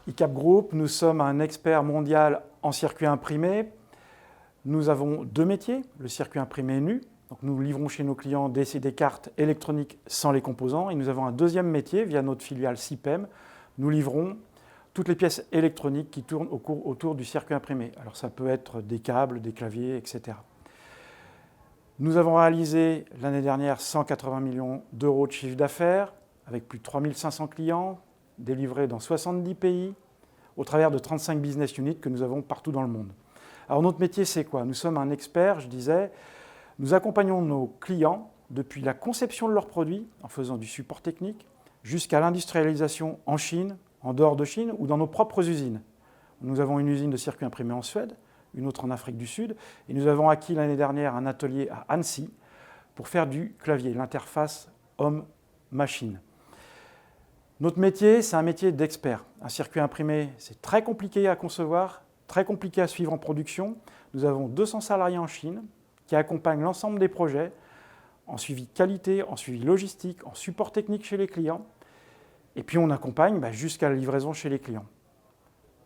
ICAP Group, nous sommes un expert mondial en circuit imprimé. Nous avons deux métiers, le circuit imprimé nu. Donc nous livrons chez nos clients des cartes électroniques sans les composants. Et nous avons un deuxième métier via notre filiale CIPEM. Nous livrons toutes les pièces électroniques qui tournent autour du circuit imprimé. Alors ça peut être des câbles, des claviers, etc. Nous avons réalisé l'année dernière 180 millions d'euros de chiffre d'affaires avec plus de 3500 clients, délivrés dans 70 pays, au travers de 35 business units que nous avons partout dans le monde. Alors notre métier, c'est quoi? Nous sommes un expert, je disais. Nous accompagnons nos clients depuis la conception de leurs produits, en faisant du support technique, jusqu'à l'industrialisation en Chine, en dehors de Chine ou dans nos propres usines. Nous avons une usine de circuits imprimés en Suède, une autre en Afrique du Sud, et nous avons acquis l'année dernière un atelier à Annecy pour faire du clavier, l'interface homme-machine. Notre métier, c'est un métier d'expert. Un circuit imprimé, c'est très compliqué à concevoir, très compliqué à suivre en production. Nous avons 200 salariés en Chine qui accompagnent l'ensemble des projets en suivi qualité, en suivi logistique, en support technique chez les clients. Et puis on accompagne jusqu'à la livraison chez les clients.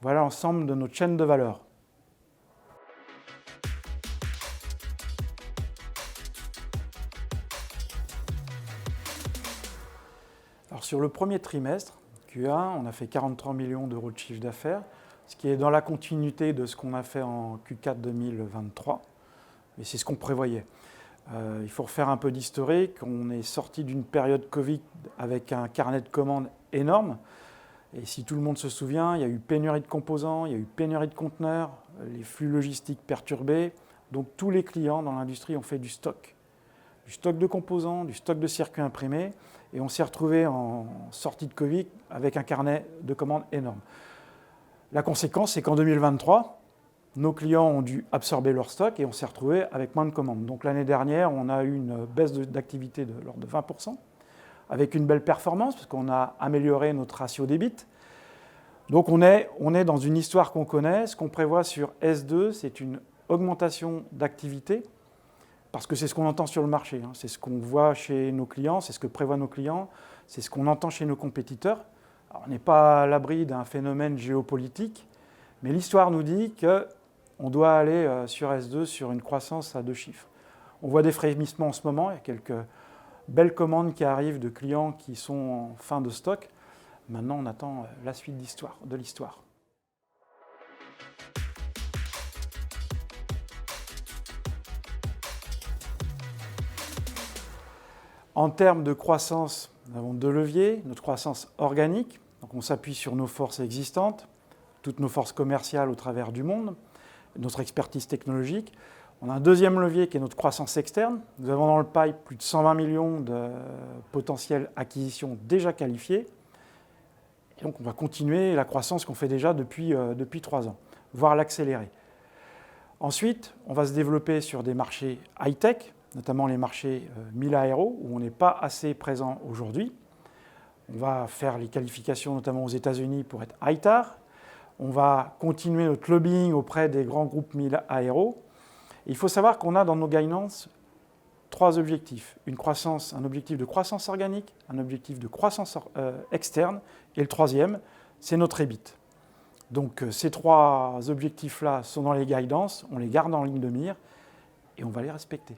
Voilà l'ensemble de notre chaîne de valeur. Alors sur le premier trimestre, Q1, on a fait 43 millions d'euros de chiffre d'affaires, ce qui est dans la continuité de ce qu'on a fait en Q4 2023, et c'est ce qu'on prévoyait. Il faut refaire un peu d'historique. On est sorti d'une période Covid avec un carnet de commandes énorme, et si tout le monde se souvient, il y a eu pénurie de composants, il y a eu pénurie de conteneurs, les flux logistiques perturbés, donc tous les clients dans l'industrie ont fait du stock de composants, du stock de circuits imprimés, et on s'est retrouvé en sortie de Covid avec un carnet de commandes énorme. La conséquence, c'est qu'en 2023, nos clients ont dû absorber leur stock et on s'est retrouvé avec moins de commandes. Donc l'année dernière, on a eu une baisse d'activité de l'ordre de 20%, avec une belle performance, parce qu'on a amélioré notre ratio débit. Donc on est dans une histoire qu'on connaît. Ce qu'on prévoit sur S2, c'est une augmentation d'activité, parce que c'est ce qu'on entend sur le marché, c'est ce qu'on voit chez nos clients, c'est ce que prévoient nos clients, c'est ce qu'on entend chez nos compétiteurs. Alors, on n'est pas à l'abri d'un phénomène géopolitique, mais l'histoire nous dit qu'on doit aller sur S2 sur une croissance à 2 chiffres. On voit des frémissements en ce moment, il y a quelques belles commandes qui arrivent de clients qui sont en fin de stock. Maintenant, on attend la suite de l'histoire. En termes de croissance, nous avons deux leviers. Notre croissance organique, donc on s'appuie sur nos forces existantes, toutes nos forces commerciales au travers du monde, notre expertise technologique. On a un deuxième levier qui est notre croissance externe. Nous avons dans le pipe plus de 120 millions de potentielles acquisitions déjà qualifiées. Et donc on va continuer la croissance qu'on fait déjà depuis 3 ans, voire l'accélérer. Ensuite, on va se développer sur des marchés high-tech, notamment les marchés mil-aéro, où on n'est pas assez présent aujourd'hui. On va faire les qualifications notamment aux États-Unis pour être ITAR. On va continuer notre lobbying auprès des grands groupes mil-aéro. Il faut savoir qu'on a dans nos guidances 3 objectifs. Un objectif de croissance organique, un objectif de croissance externe, et le troisième, c'est notre EBIT. Donc ces 3 objectifs-là sont dans les guidances, on les garde en ligne de mire et on va les respecter.